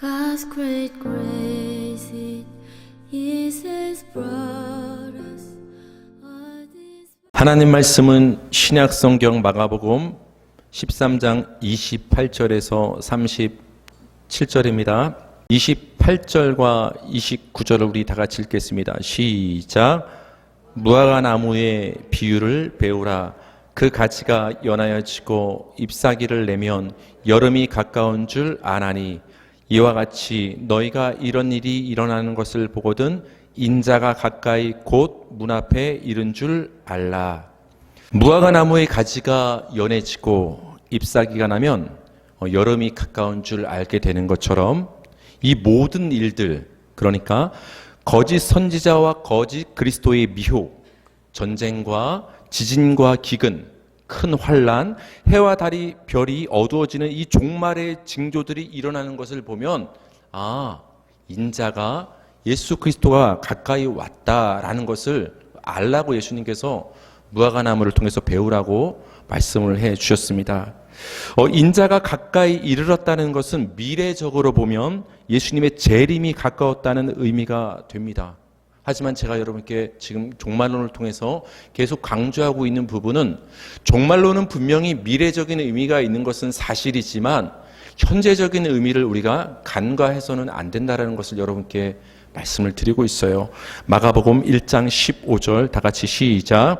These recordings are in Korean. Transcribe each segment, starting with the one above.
God's great grace it is has brought us all this. 하나님 말씀은 신약 성경 마가복음 13장 28절에서 37절입니다. 28절과 29절을 우리 다 같이 읽겠습니다. 시작. 무화과 나무의 비유를 배우라. 그 가지가 연하여지고 잎사귀를 내면 여름이 가까운 줄 아나니 이와 같이 너희가 이런 일이 일어나는 것을 보거든 인자가 가까이 곧 문 앞에 이른 줄 알라. 무화과 나무의 가지가 연해지고 잎사귀가 나면 여름이 가까운 줄 알게 되는 것처럼 이 모든 일들, 그러니까 거짓 선지자와 거짓 그리스도의 미혹, 전쟁과 지진과 기근, 큰 환란, 해와 달이 별이 어두워지는 이 종말의 징조들이 일어나는 것을 보면 인자가 예수 그리스도가 가까이 왔다라는 것을 알라고 예수님께서 무화과 나무를 통해서 배우라고 말씀을 해 주셨습니다. 인자가 가까이 이르렀다는 것은 미래적으로 보면 예수님의 재림이 가까웠다는 의미가 됩니다. 하지만 제가 여러분께 지금 종말론을 통해서 계속 강조하고 있는 부분은 종말론은 분명히 미래적인 의미가 있는 것은 사실이지만 현재적인 의미를 우리가 간과해서는 안 된다는 것을 여러분께 말씀을 드리고 있어요. 마가복음 1장 15절 다 같이 시작.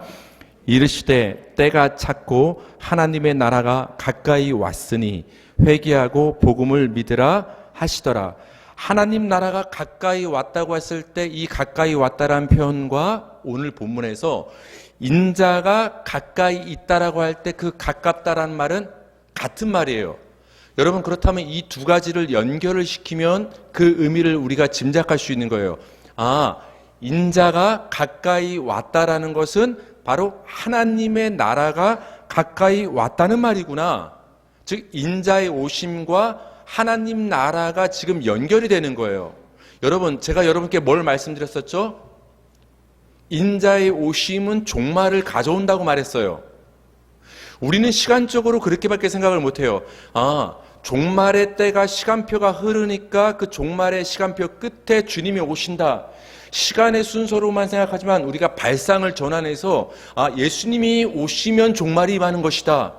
이르시되 때가 찼고 하나님의 나라가 가까이 왔으니 회개하고 복음을 믿으라 하시더라. 하나님 나라가 가까이 왔다고 했을 때 이 가까이 왔다라는 표현과 오늘 본문에서 인자가 가까이 있다라고 할 때 그 가깝다라는 말은 같은 말이에요. 여러분, 그렇다면 이 두 가지를 연결을 시키면 그 의미를 우리가 짐작할 수 있는 거예요. 인자가 가까이 왔다라는 것은 바로 하나님의 나라가 가까이 왔다는 말이구나. 즉 인자의 오심과 하나님 나라가 지금 연결이 되는 거예요. 여러분, 제가 여러분께 뭘 말씀드렸었죠? 인자의 오심은 종말을 가져온다고 말했어요. 우리는 시간적으로 그렇게밖에 생각을 못해요. 종말의 때가 시간표가 흐르니까 그 종말의 시간표 끝에 주님이 오신다. 시간의 순서로만 생각하지만 우리가 발상을 전환해서 예수님이 오시면 종말이 임하는 것이다.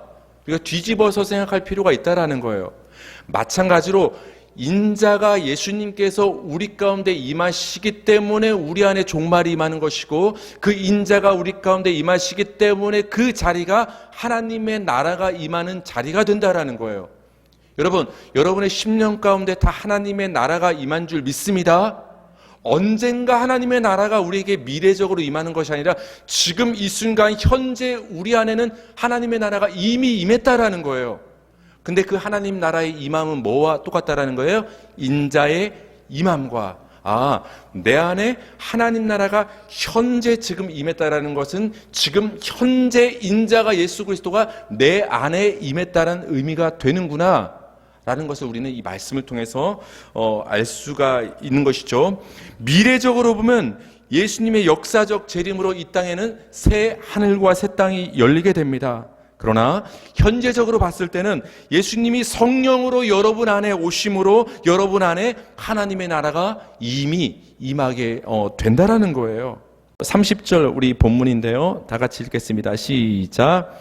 우리가 뒤집어서 생각할 필요가 있다라는 거예요. 마찬가지로 인자가 예수님께서 우리 가운데 임하시기 때문에 우리 안에 종말이 임하는 것이고 그 인자가 우리 가운데 임하시기 때문에 그 자리가 하나님의 나라가 임하는 자리가 된다라는 거예요. 여러분, 여러분의 10년 가운데 다 하나님의 나라가 임한 줄 믿습니다. 언젠가 하나님의 나라가 우리에게 미래적으로 임하는 것이 아니라 지금 이 순간 현재 우리 안에는 하나님의 나라가 이미 임했다라는 거예요. 근데 그 하나님 나라의 임함은 뭐와 똑같다라는 거예요? 인자의 임함과 내 안에 하나님 나라가 현재 지금 임했다라는 것은 지금 현재 인자가 예수 그리스도가 내 안에 임했다는 의미가 되는구나 라는 것을 우리는 이 말씀을 통해서 알 수가 있는 것이죠. 미래적으로 보면 예수님의 역사적 재림으로 이 땅에는 새 하늘과 새 땅이 열리게 됩니다. 그러나 현재적으로 봤을 때는 예수님이 성령으로 여러분 안에 오심으로 여러분 안에 하나님의 나라가 이미 임하게 된다라는 거예요. 30절 우리 본문인데요. 다 같이 읽겠습니다. 시작.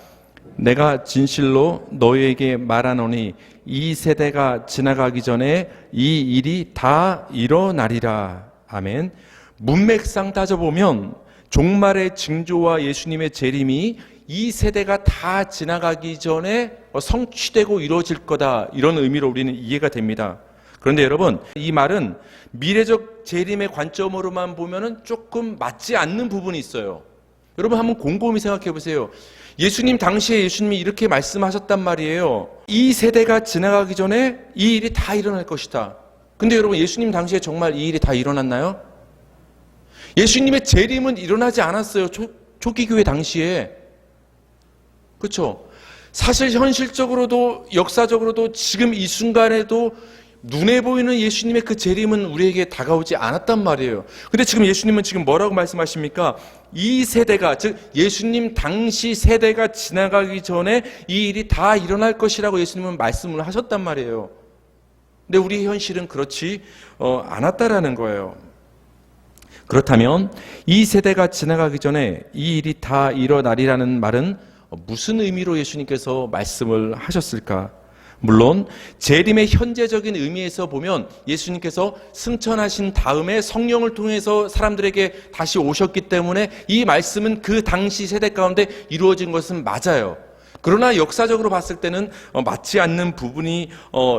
내가 진실로 너희에게 말하노니 이 세대가 지나가기 전에 이 일이 다 일어나리라. 아멘. 문맥상 따져보면 종말의 징조와 예수님의 재림이 이 세대가 다 지나가기 전에 성취되고 이루어질 거다, 이런 의미로 우리는 이해가 됩니다. 그런데 여러분, 이 말은 미래적 재림의 관점으로만 보면은 조금 맞지 않는 부분이 있어요. 여러분, 한번 곰곰이 생각해 보세요. 예수님 당시에 예수님이 이렇게 말씀하셨단 말이에요. 이 세대가 지나가기 전에 이 일이 다 일어날 것이다. 근데 여러분, 예수님 당시에 정말 이 일이 다 일어났나요? 예수님의 재림은 일어나지 않았어요. 초기 교회 당시에. 그렇죠? 사실 현실적으로도 역사적으로도 지금 이 순간에도 눈에 보이는 예수님의 그 재림은 우리에게 다가오지 않았단 말이에요. 근데 지금 예수님은 지금 뭐라고 말씀하십니까? 이 세대가, 즉 예수님 당시 세대가 지나가기 전에 이 일이 다 일어날 것이라고 예수님은 말씀을 하셨단 말이에요. 근데 우리의 현실은 그렇지 않았다라는 거예요. 그렇다면 이 세대가 지나가기 전에 이 일이 다 일어나리라는 말은 무슨 의미로 예수님께서 말씀을 하셨을까? 물론 재림의 현재적인 의미에서 보면 예수님께서 승천하신 다음에 성령을 통해서 사람들에게 다시 오셨기 때문에 이 말씀은 그 당시 세대 가운데 이루어진 것은 맞아요. 그러나 역사적으로 봤을 때는 맞지 않는 부분이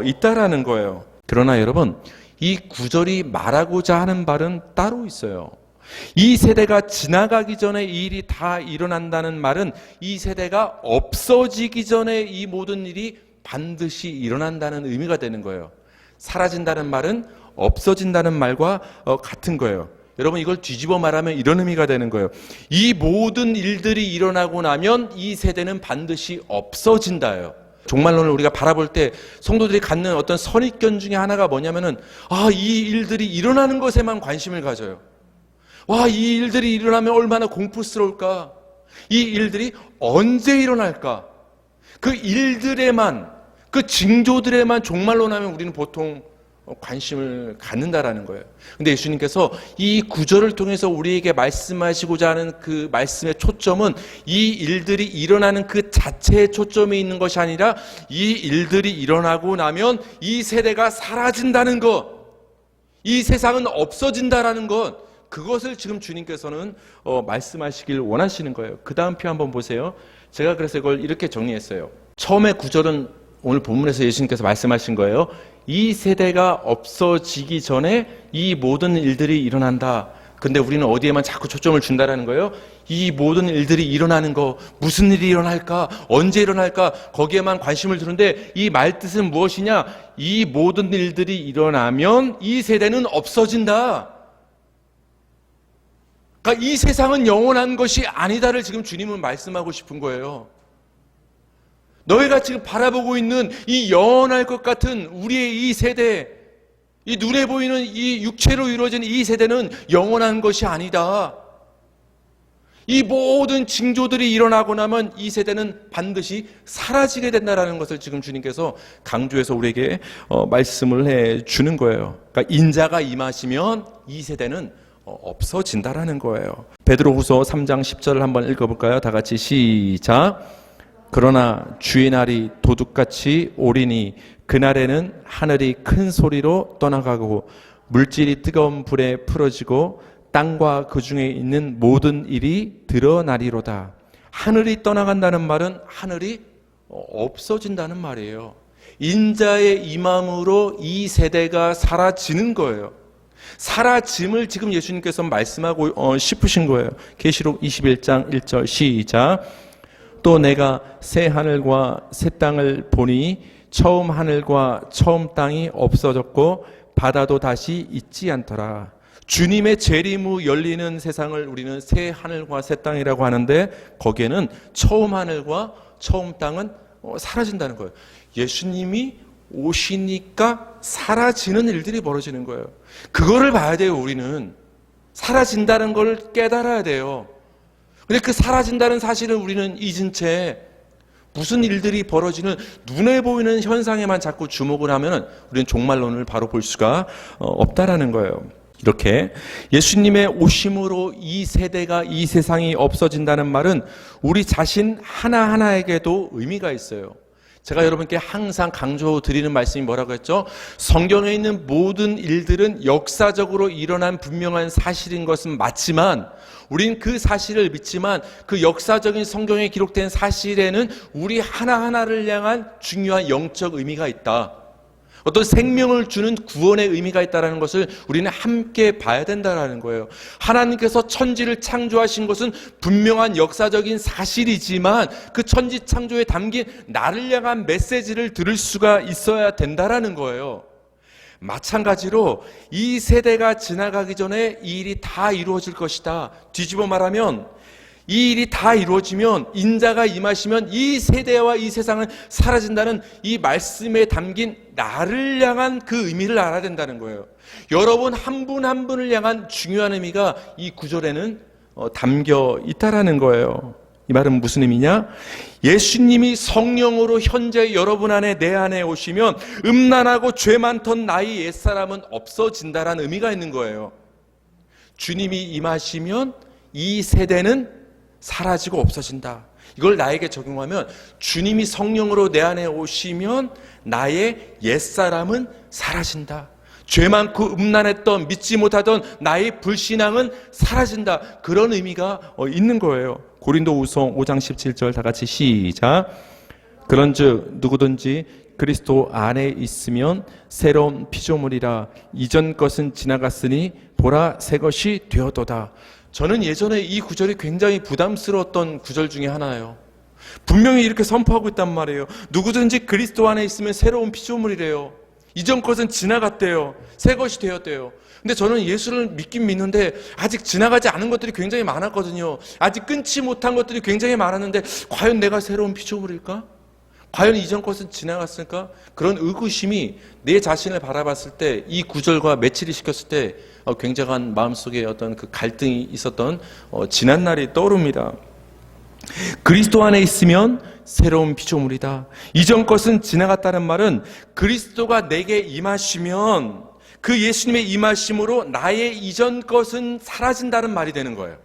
있다라는 거예요. 그러나 여러분, 이 구절이 말하고자 하는 바는 따로 있어요. 이 세대가 지나가기 전에 이 일이 다 일어난다는 말은 이 세대가 없어지기 전에 이 모든 일이 반드시 일어난다는 의미가 되는 거예요. 사라진다는 말은 없어진다는 말과 같은 거예요. 여러분, 이걸 뒤집어 말하면 이런 의미가 되는 거예요. 이 모든 일들이 일어나고 나면 이 세대는 반드시 없어진다예요. 종말론을 우리가 바라볼 때 성도들이 갖는 어떤 선입견 중에 하나가 뭐냐면은 이 일들이 일어나는 것에만 관심을 가져요. 이 일들이 일어나면 얼마나 공포스러울까? 이 일들이 언제 일어날까? 그 일들에만, 그 징조들에만 종말론 하면 우리는 보통 관심을 갖는다라는 거예요. 근데 예수님께서 이 구절을 통해서 우리에게 말씀하시고자 하는 그 말씀의 초점은 이 일들이 일어나는 그 자체에 초점이 있는 것이 아니라 이 일들이 일어나고 나면 이 세대가 사라진다는 것, 이 세상은 없어진다라는 것, 그것을 지금 주님께서는 말씀하시길 원하시는 거예요. 그 다음 표 한번 보세요. 제가 그래서 이걸 이렇게 정리했어요. 처음에 구절은 오늘 본문에서 예수님께서 말씀하신 거예요. 이 세대가 없어지기 전에 이 모든 일들이 일어난다. 근데 우리는 어디에만 자꾸 초점을 준다라는 거예요? 이 모든 일들이 일어나는 거, 무슨 일이 일어날까? 언제 일어날까? 거기에만 관심을 두는데 이 말뜻은 무엇이냐? 이 모든 일들이 일어나면 이 세대는 없어진다. 그러니까 이 세상은 영원한 것이 아니다를 지금 주님은 말씀하고 싶은 거예요. 너희가 지금 바라보고 있는 이 영원할 것 같은 우리의 이 세대, 이 눈에 보이는 이 육체로 이루어진 이 세대는 영원한 것이 아니다. 이 모든 징조들이 일어나고 나면 이 세대는 반드시 사라지게 된다는 것을 지금 주님께서 강조해서 우리에게 말씀을 해 주는 거예요. 그러니까 인자가 임하시면 이 세대는 없어진다라는 거예요. 베드로후서 3장 10절을 한번 읽어볼까요? 다 같이 시작. 그러나 주의 날이 도둑같이 오리니 그날에는 하늘이 큰 소리로 떠나가고 물질이 뜨거운 불에 풀어지고 땅과 그 중에 있는 모든 일이 드러나리로다. 하늘이 떠나간다는 말은 하늘이 없어진다는 말이에요. 인자의 임함으로 이 세대가 사라지는 거예요. 사라짐을 지금 예수님께서 말씀하고 싶으신 거예요. 계시록 21장 1절 시작. 또 내가 새 하늘과 새 땅을 보니 처음 하늘과 처음 땅이 없어졌고 바다도 다시 있지 않더라. 주님의 재림 후 열리는 세상을 우리는 새 하늘과 새 땅이라고 하는데 거기에는 처음 하늘과 처음 땅은 사라진다는 거예요. 예수님이 오시니까 사라지는 일들이 벌어지는 거예요. 그거를 봐야 돼요. 우리는 사라진다는 걸 깨달아야 돼요. 근데 그 사라진다는 사실을 우리는 잊은 채 무슨 일들이 벌어지는 눈에 보이는 현상에만 자꾸 주목을 하면 우리는 종말론을 바로 볼 수가 없다라는 거예요. 이렇게 예수님의 오심으로 이 세대가, 이 세상이 없어진다는 말은 우리 자신 하나하나에게도 의미가 있어요. 제가 여러분께 항상 강조드리는 말씀이 뭐라고 했죠? 성경에 있는 모든 일들은 역사적으로 일어난 분명한 사실인 것은 맞지만 우린 그 사실을 믿지만 그 역사적인 성경에 기록된 사실에는 우리 하나하나를 향한 중요한 영적 의미가 있다. 어떤 생명을 주는 구원의 의미가 있다는 것을 우리는 함께 봐야 된다는 거예요. 하나님께서 천지를 창조하신 것은 분명한 역사적인 사실이지만 그 천지 창조에 담긴 나를 향한 메시지를 들을 수가 있어야 된다는 거예요. 마찬가지로 이 세대가 지나가기 전에 이 일이 다 이루어질 것이다. 뒤집어 말하면 이 일이 다 이루어지면 인자가 임하시면 이 세대와 이 세상은 사라진다는 이 말씀에 담긴 나를 향한 그 의미를 알아야 된다는 거예요. 여러분 한 분 한 분을 향한 중요한 의미가 이 구절에는 담겨 있다라는 거예요. 이 말은 무슨 의미냐? 예수님이 성령으로 현재 여러분 안에 내 안에 오시면 음란하고 죄 많던 나의 옛사람은 없어진다라는 의미가 있는 거예요. 주님이 임하시면 이 세대는 사라지고 없어진다. 이걸 나에게 적용하면 주님이 성령으로 내 안에 오시면 나의 옛사람은 사라진다. 죄 많고 음란했던 믿지 못하던 나의 불신앙은 사라진다. 그런 의미가 있는 거예요. 고린도후서 5장 17절 다 같이 시작. 그런즉 누구든지 그리스도 안에 있으면 새로운 피조물이라 이전 것은 지나갔으니 보라 새 것이 되었도다. 저는 예전에 이 구절이 굉장히 부담스러웠던 구절 중에 하나예요. 분명히 이렇게 선포하고 있단 말이에요. 누구든지 그리스도 안에 있으면 새로운 피조물이래요. 이전 것은 지나갔대요. 새 것이 되었대요. 근데 저는 예수를 믿긴 믿는데 아직 지나가지 않은 것들이 굉장히 많았거든요. 아직 끊지 못한 것들이 굉장히 많았는데 과연 내가 새로운 피조물일까? 과연 이전 것은 지나갔을까? 그런 의구심이 내 자신을 바라봤을 때 이 구절과 매치를 시켰을 때 굉장한 마음속에 어떤 그 갈등이 있었던 지난 날이 떠오릅니다. 그리스도 안에 있으면 새로운 피조물이다. 이전 것은 지나갔다는 말은 그리스도가 내게 임하시면 그 예수님의 임하심으로 나의 이전 것은 사라진다는 말이 되는 거예요.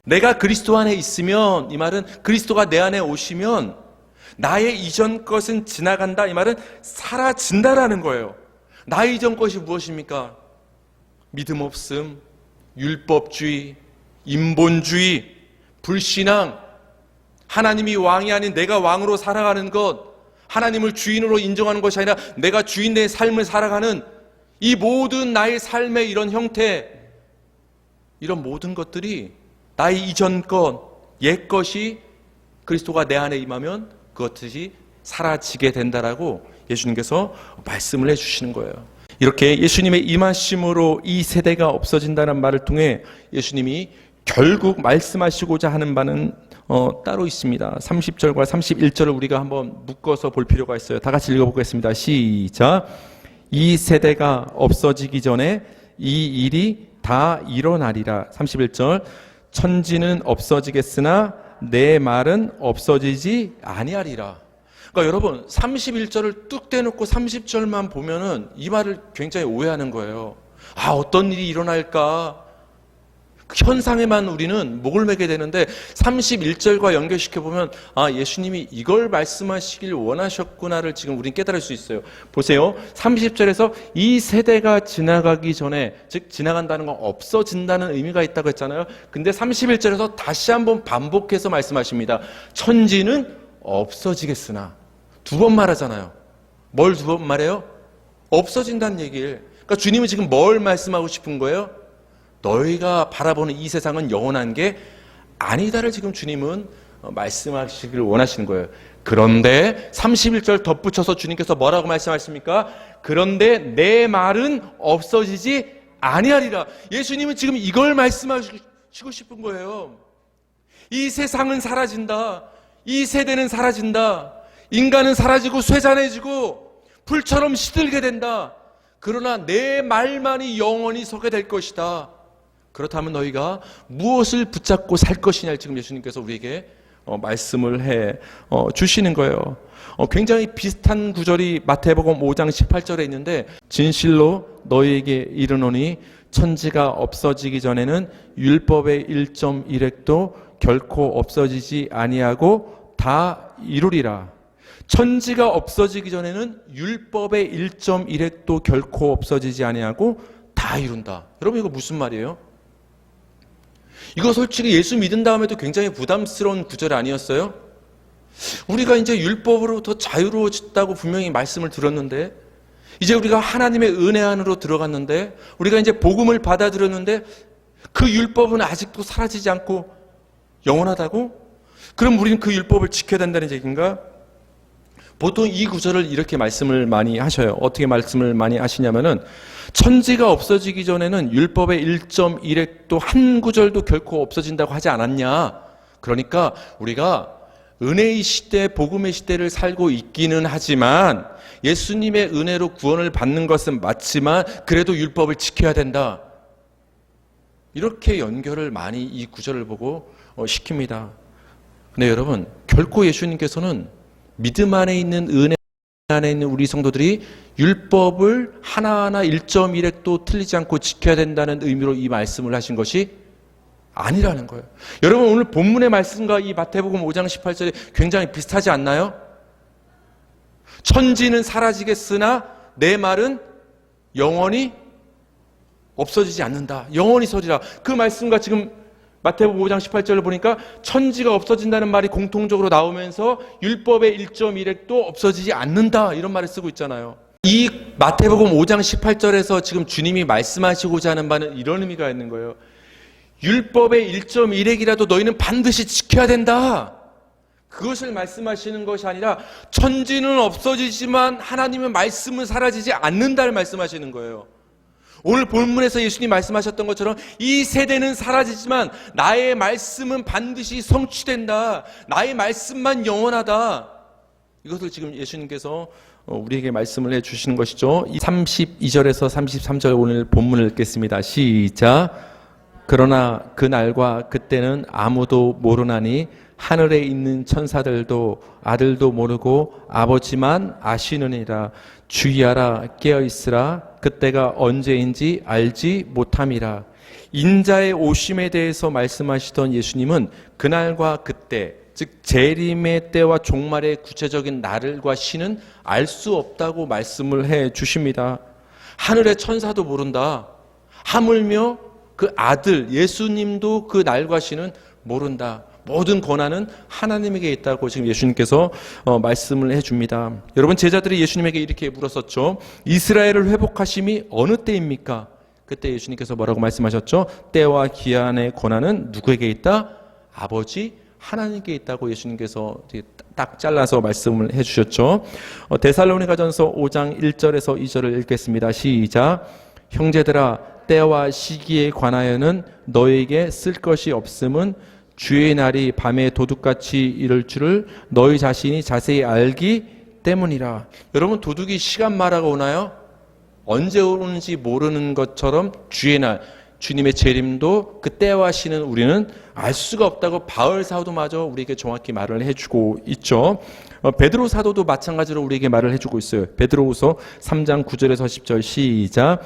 내가 그리스도 안에 있으면, 이 말은 그리스도가 내 안에 오시면 나의 이전 것은 지나간다. 이 말은 사라진다라는 거예요. 나의 이전 것이 무엇입니까? 믿음 없음, 율법주의, 인본주의, 불신앙, 하나님이 왕이 아닌 내가 왕으로 살아가는 것, 하나님을 주인으로 인정하는 것이 아니라 내가 주인의 삶을 살아가는 이 모든 나의 삶의 이런 형태, 이런 모든 것들이 나의 이전 것, 옛 것이 그리스도가 내 안에 임하면 그것들이 사라지게 된다라고 예수님께서 말씀을 해주시는 거예요. 이렇게 예수님의 임하심으로 이 세대가 없어진다는 말을 통해 예수님이 결국 말씀하시고자 하는 바는 따로 있습니다. 30절과 31절을 우리가 한번 묶어서 볼 필요가 있어요. 다 같이 읽어보겠습니다. 시작. 이 세대가 없어지기 전에 이 일이 다 일어나리라. 31절. 천지는 없어지겠으나 내 말은 없어지지 아니하리라. 그러니까 여러분 31절을 뚝 떼놓고 30절만 보면은 이 말을 굉장히 오해하는 거예요. 아, 어떤 일이 일어날까? 그 현상에만 우리는 목을 매게 되는데 31절과 연결시켜보면 아, 예수님이 이걸 말씀하시길 원하셨구나를 지금 우린 깨달을 수 있어요. 보세요. 30절에서 이 세대가 지나가기 전에, 즉 지나간다는 건 없어진다는 의미가 있다고 했잖아요. 근데 31절에서 다시 한번 반복해서 말씀하십니다. 천지는 없어지겠으나. 두 번 말하잖아요. 뭘 두 번 말해요? 없어진다는 얘기를. 그러니까 주님은 지금 뭘 말씀하고 싶은 거예요? 너희가 바라보는 이 세상은 영원한 게 아니다를 지금 주님은 말씀하시기를 원하시는 거예요. 그런데 31절 덧붙여서 주님께서 뭐라고 말씀하십니까? 그런데 내 말은 없어지지 아니하리라. 예수님은 지금 이걸 말씀하시고 싶은 거예요. 이 세상은 사라진다. 이 세대는 사라진다. 인간은 사라지고 쇠잔해지고 불처럼 시들게 된다. 그러나 내 말만이 영원히 서게 될 것이다. 그렇다면 너희가 무엇을 붙잡고 살 것이냐 지금 예수님께서 우리에게 말씀을 해 주시는 거예요. 굉장히 비슷한 구절이 마태복음 5장 18절에 있는데 진실로 너희에게 이르노니 천지가 없어지기 전에는 율법의 1.1획도 결코 없어지지 아니하고 다 이루리라. 천지가 없어지기 전에는 율법의 1.1획도 결코 없어지지 아니하고 다 이룬다. 여러분 이거 무슨 말이에요? 이거 솔직히 예수 믿은 다음에도 굉장히 부담스러운 구절 아니었어요? 우리가 이제 율법으로부터 자유로워졌다고 분명히 말씀을 들었는데 이제 우리가 하나님의 은혜 안으로 들어갔는데 우리가 이제 복음을 받아들였는데 그 율법은 아직도 사라지지 않고 영원하다고? 그럼 우리는 그 율법을 지켜야 된다는 얘기인가? 보통 이 구절을 이렇게 말씀을 많이 하셔요. 어떻게 말씀을 많이 하시냐면은 천지가 없어지기 전에는 율법의 1.1획도 한 구절도 결코 없어진다고 하지 않았냐. 그러니까 우리가 은혜의 시대, 복음의 시대를 살고 있기는 하지만 예수님의 은혜로 구원을 받는 것은 맞지만 그래도 율법을 지켜야 된다. 이렇게 연결을 많이 이 구절을 보고 시킵니다. 근데 여러분, 결코 예수님께서는 믿음 안에 있는 은혜 안에 있는 우리 성도들이 율법을 하나하나 1.1획도 틀리지 않고 지켜야 된다는 의미로 이 말씀을 하신 것이 아니라는 거예요. 여러분, 오늘 본문의 말씀과 이 마태복음 5장 18절이 굉장히 비슷하지 않나요? 천지는 사라지겠으나 내 말은 영원히 없어지지 않는다. 영원히 서리라. 그 말씀과 지금 마태복음 5장 18절을 보니까 천지가 없어진다는 말이 공통적으로 나오면서 율법의 1.1획도 없어지지 않는다, 이런 말을 쓰고 있잖아요. 이 마태복음 5장 18절에서 지금 주님이 말씀하시고자 하는 바는 이런 의미가 있는 거예요. 율법의 1.1획이라도 너희는 반드시 지켜야 된다. 그것을 말씀하시는 것이 아니라 천지는 없어지지만 하나님의 말씀은 사라지지 않는다를 말씀하시는 거예요. 오늘 본문에서 예수님 말씀하셨던 것처럼 이 세대는 사라지지만 나의 말씀은 반드시 성취된다. 나의 말씀만 영원하다. 이것을 지금 예수님께서 우리에게 말씀을 해주시는 것이죠. 32절에서 33절 오늘 본문을 읽겠습니다. 시작. 그러나 그 날과 그때는 아무도 모르나니 하늘에 있는 천사들도 아들도 모르고 아버지만 아시느니라. 주의하라, 깨어있으라. 그때가 언제인지 알지 못함이라. 인자의 오심에 대해서 말씀하시던 예수님은 그날과 그때, 즉 재림의 때와 종말의 구체적인 날과 시는 알 수 없다고 말씀을 해 주십니다. 하늘의 천사도 모른다. 하물며 그 아들 예수님도 그 날과 시는 모른다. 모든 권한은 하나님에게 있다고 지금 예수님께서 말씀을 해줍니다. 여러분, 제자들이 예수님에게 이렇게 물었었죠. 이스라엘을 회복하심이 어느 때입니까? 그때 예수님께서 뭐라고 말씀하셨죠? 때와 기한의 권한은 누구에게 있다? 아버지 하나님께 있다고 예수님께서 딱 잘라서 말씀을 해주셨죠. 데살로니가전서 5장 1절에서 2절을 읽겠습니다. 시작. 형제들아, 때와 시기에 관하여는 너에게 쓸 것이 없음은 주의 날이 밤에 도둑같이 이를 줄을 너희 자신이 자세히 알기 때문이라. 여러분, 도둑이 시간 말하고 오나요? 언제 오는지 모르는 것처럼 주의 날, 주님의 재림도 그 때와 시는 우리는 알 수가 없다고 바울 사도마저 우리에게 정확히 말을 해주고 있죠. 베드로 사도도 마찬가지로 우리에게 말을 해주고 있어요. 베드로후서 3장 9절에서 10절 시작.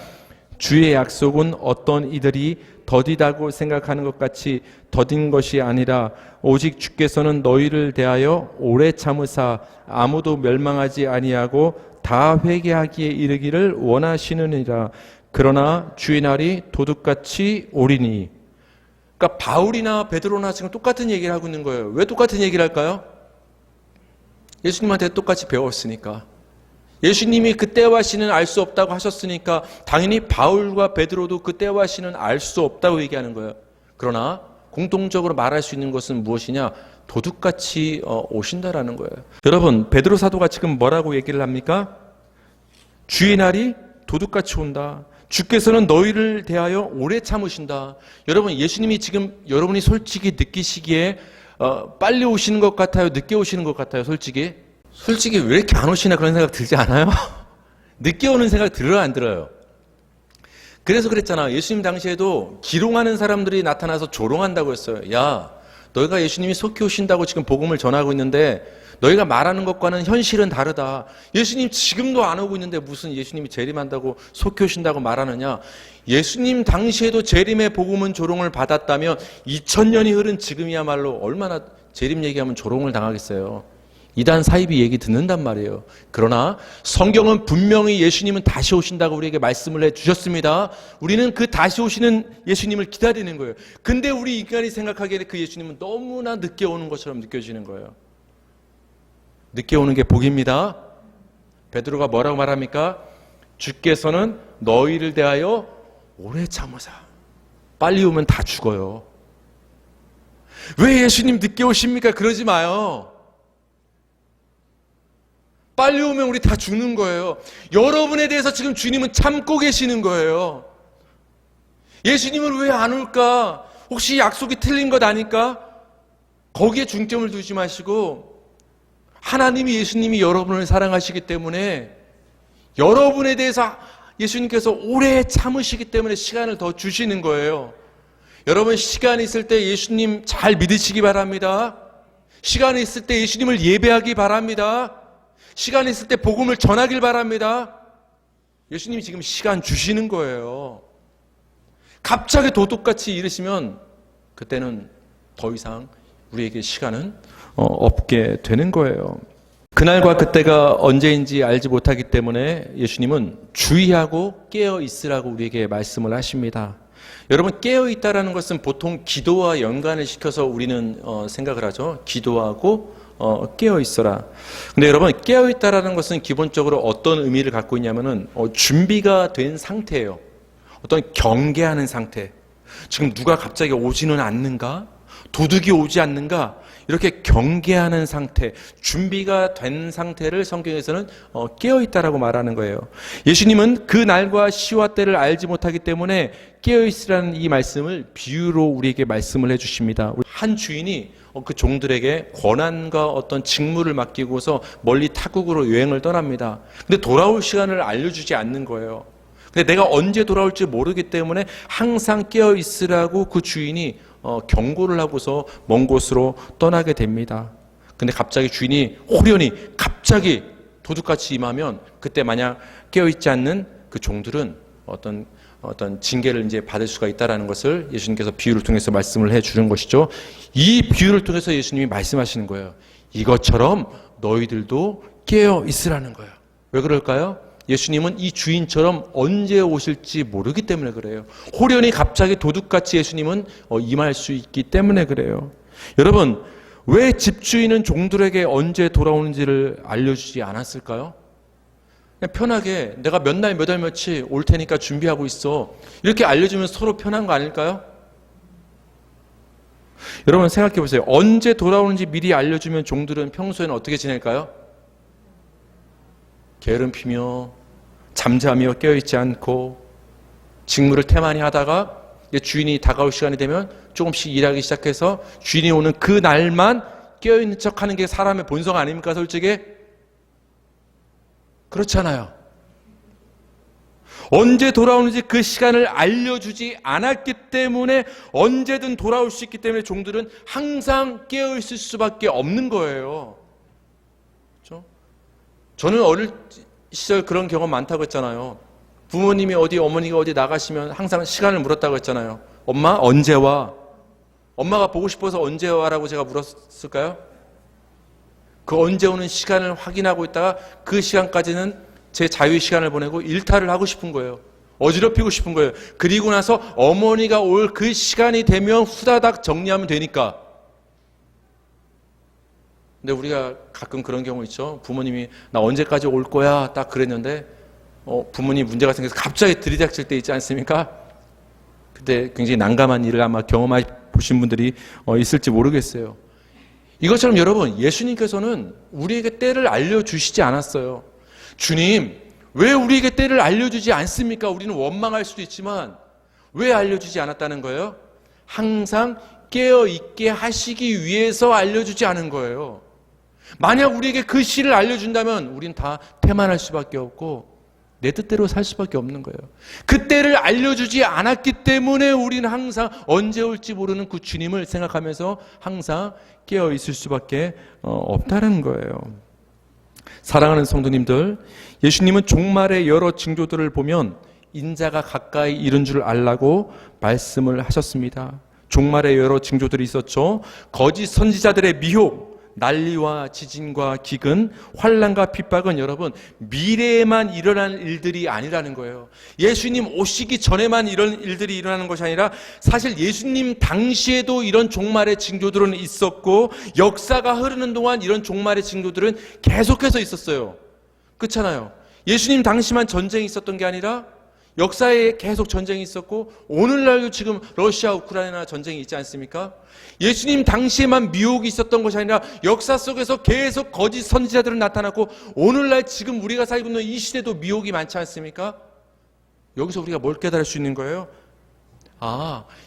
주의 약속은 어떤 이들이 더디다고 생각하는 것 같이 더딘 것이 아니라 오직 주께서는 너희를 대하여 오래 참으사 아무도 멸망하지 아니하고 다 회개하기에 이르기를 원하시느니라. 그러나 주의 날이 도둑같이 오리니. 그러니까 바울이나 베드로나 지금 똑같은 얘기를 하고 있는 거예요. 왜 똑같은 얘기를 할까요? 예수님한테 똑같이 배웠으니까. 예수님이 그 때와 시는 알 수 없다고 하셨으니까 당연히 바울과 베드로도 그 때와 시는 알 수 없다고 얘기하는 거예요. 그러나 공통적으로 말할 수 있는 것은 무엇이냐? 도둑같이 오신다라는 거예요. 여러분, 베드로 사도가 지금 뭐라고 얘기를 합니까? 주의 날이 도둑같이 온다. 주께서는 너희를 대하여 오래 참으신다. 여러분, 예수님이 지금 여러분이 솔직히 느끼시기에 빨리 오시는 것 같아요? 늦게 오시는 것 같아요? 솔직히 왜 이렇게 안 오시나 그런 생각 들지 않아요? 늦게 오는 생각 들어요, 안 들어요? 그래서 그랬잖아. 예수님 당시에도 기롱하는 사람들이 나타나서 조롱한다고 했어요. 야, 너희가 예수님이 속히 오신다고 지금 복음을 전하고 있는데 너희가 말하는 것과는 현실은 다르다. 예수님 지금도 안 오고 있는데 무슨 예수님이 재림한다고 속히 오신다고 말하느냐. 예수님 당시에도 재림의 복음은 조롱을 받았다면 2000년이 흐른 지금이야말로 얼마나 재림 얘기하면 조롱을 당하겠어요. 이단 사이비 얘기 듣는단 말이에요. 그러나 성경은 분명히 예수님은 다시 오신다고 우리에게 말씀을 해주셨습니다. 우리는 그 다시 오시는 예수님을 기다리는 거예요. 근데 우리 인간이 생각하기에는 그 예수님은 너무나 늦게 오는 것처럼 느껴지는 거예요. 늦게 오는 게 복입니다. 베드로가 뭐라고 말합니까? 주께서는 너희를 대하여 오래 참으사. 빨리 오면 다 죽어요. 왜 예수님 늦게 오십니까? 그러지 마요. 빨리 오면 우리 다 죽는 거예요. 여러분에 대해서 지금 주님은 참고 계시는 거예요. 예수님은 왜 안 올까? 혹시 약속이 틀린 것 아닐까? 거기에 중점을 두지 마시고 하나님이 예수님이 여러분을 사랑하시기 때문에 여러분에 대해서 예수님께서 오래 참으시기 때문에 시간을 더 주시는 거예요. 여러분, 시간 있을 때 예수님 잘 믿으시기 바랍니다. 시간이 있을 때 예수님을 예배하기 바랍니다. 시간이 있을 때 복음을 전하길 바랍니다. 예수님이 지금 시간 주시는 거예요. 갑자기 도둑같이 이르시면 그때는 더 이상 우리에게 시간은 없게 되는 거예요. 그날과 그때가 언제인지 알지 못하기 때문에 예수님은 주의하고 깨어 있으라고 우리에게 말씀을 하십니다. 여러분, 깨어 있다라는 것은 보통 기도와 연관을 시켜서 우리는 생각을 하죠. 기도하고 깨어 있어라. 근데 여러분, 깨어 있다라는 것은 기본적으로 어떤 의미를 갖고 있냐면은 준비가 된 상태예요. 어떤 경계하는 상태. 지금 누가 갑자기 오지는 않는가? 도둑이 오지 않는가? 이렇게 경계하는 상태, 준비가 된 상태를 성경에서는 깨어있다라고 말하는 거예요. 예수님은 그 날과 시와 때를 알지 못하기 때문에 깨어있으라는 이 말씀을 비유로 우리에게 말씀을 해주십니다. 한 주인이 그 종들에게 권한과 어떤 직무를 맡기고서 멀리 타국으로 여행을 떠납니다. 근데 돌아올 시간을 알려주지 않는 거예요. 근데 내가 언제 돌아올지 모르기 때문에 항상 깨어있으라고 그 주인이 경고를 하고서 먼 곳으로 떠나게 됩니다. 근데 갑자기 주인이 호련히 갑자기 도둑같이 임하면 그때 만약 깨어있지 않는 그 종들은 어떤 징계를 이제 받을 수가 있다라는 것을 예수님께서 비유를 통해서 말씀을 해 주는 것이죠. 이 비유를 통해서 예수님이 말씀하시는 거예요. 이것처럼 너희들도 깨어 있으라는 거예요. 왜 그럴까요? 예수님은 이 주인처럼 언제 오실지 모르기 때문에 그래요. 호련히 갑자기 도둑같이 예수님은 임할 수 있기 때문에 그래요. 여러분, 왜 집주인은 종들에게 언제 돌아오는지를 알려주지 않았을까요? 그냥 편하게 내가 몇 날 몇 월 며칠 올 테니까 준비하고 있어, 이렇게 알려주면 서로 편한 거 아닐까요? 여러분 생각해 보세요. 언제 돌아오는지 미리 알려주면 종들은 평소에는 어떻게 지낼까요? 게으름피며 잠자며 깨어있지 않고 직무를 태만히 하다가 주인이 다가올 시간이 되면 조금씩 일하기 시작해서 주인이 오는 그 날만 깨어있는 척하는 게 사람의 본성 아닙니까? 솔직히 그렇잖아요. 언제 돌아오는지 그 시간을 알려주지 않았기 때문에 언제든 돌아올 수 있기 때문에 종들은 항상 깨어있을 수밖에 없는 거예요. 그렇죠? 저는 어릴 시절 그런 경험 많다고 했잖아요. 부모님이 어머니가 어디 나가시면 항상 시간을 물었다고 했잖아요. 엄마 언제 와? 엄마가 보고 싶어서 언제 와라고 제가 물었을까요? 그 언제 오는 시간을 확인하고 있다가 그 시간까지는 제 자유의 시간을 보내고 일탈을 하고 싶은 거예요. 어지럽히고 싶은 거예요. 그리고 나서 어머니가 올 그 시간이 되면 후다닥 정리하면 되니까. 근데 우리가 가끔 그런 경우 있죠. 부모님이 나 언제까지 올 거야 딱 그랬는데 부모님 문제가 생겨서 갑자기 들이닥칠 때 있지 않습니까? 그때 굉장히 난감한 일을 아마 경험해 보신 분들이 있을지 모르겠어요. 이것처럼 여러분, 예수님께서는 우리에게 때를 알려주시지 않았어요. 주님, 왜 우리에게 때를 알려주지 않습니까? 우리는 원망할 수도 있지만 왜 알려주지 않았다는 거예요? 항상 깨어있게 하시기 위해서 알려주지 않은 거예요. 만약 우리에게 그 시를 알려준다면 우린 다 태만할 수밖에 없고 내 뜻대로 살 수밖에 없는 거예요. 그 때를 알려주지 않았기 때문에 우리는 항상 언제 올지 모르는 그 주님을 생각하면서 항상 깨어있을 수밖에 없다는 거예요. 사랑하는 성도님들, 예수님은 종말의 여러 징조들을 보면 인자가 가까이 이른 줄 알라고 말씀을 하셨습니다. 종말의 여러 징조들이 있었죠. 거짓 선지자들의 미혹, 난리와 지진과 기근, 환난과 핍박은 여러분 미래에만 일어날 일들이 아니라는 거예요. 예수님 오시기 전에만 이런 일들이 일어나는 것이 아니라 사실 예수님 당시에도 이런 종말의 징조들은 있었고 역사가 흐르는 동안 이런 종말의 징조들은 계속해서 있었어요. 그렇잖아요. 예수님 당시만 전쟁이 있었던 게 아니라 역사에 계속 전쟁이 있었고 오늘날도 지금 러시아 우크라이나 전쟁이 있지 않습니까? 예수님 당시에만 미혹이 있었던 것이 아니라 역사 속에서 계속 거짓 선지자들은 나타났고 오늘날 지금 우리가 살고 있는 이 시대도 미혹이 많지 않습니까? 여기서 우리가 뭘 깨달을 수 있는 거예요?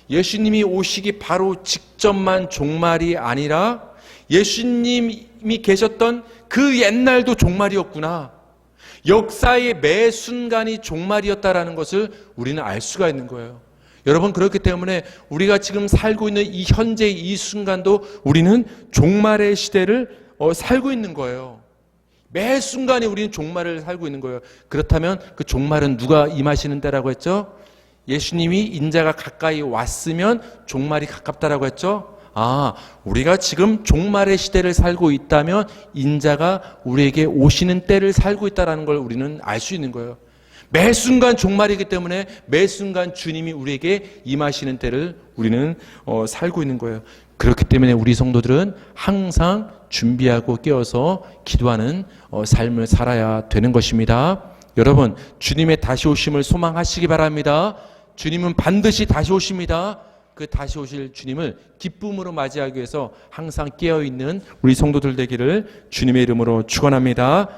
예수님이 오시기 바로 직전만 종말이 아니라 예수님이 계셨던 그 옛날도 종말이었구나. 역사의 매 순간이 종말이었다라는 것을 우리는 알 수가 있는 거예요. 여러분, 그렇기 때문에 우리가 지금 살고 있는 이 현재 이 순간도 우리는 종말의 시대를 살고 있는 거예요. 매 순간에 우리는 종말을 살고 있는 거예요. 그렇다면 그 종말은 누가 임하시는 때라고 했죠? 예수님이 인자가 가까이 왔으면 종말이 가깝다라고 했죠? 우리가 지금 종말의 시대를 살고 있다면 인자가 우리에게 오시는 때를 살고 있다는 걸 우리는 알 수 있는 거예요. 매 순간 종말이기 때문에 매 순간 주님이 우리에게 임하시는 때를 우리는 살고 있는 거예요. 그렇기 때문에 우리 성도들은 항상 준비하고 깨어서 기도하는 삶을 살아야 되는 것입니다. 여러분, 주님의 다시 오심을 소망하시기 바랍니다. 주님은 반드시 다시 오십니다. 그 다시 오실 주님을 기쁨으로 맞이하기 위해서 항상 깨어있는 우리 성도들 되기를 주님의 이름으로 축원합니다.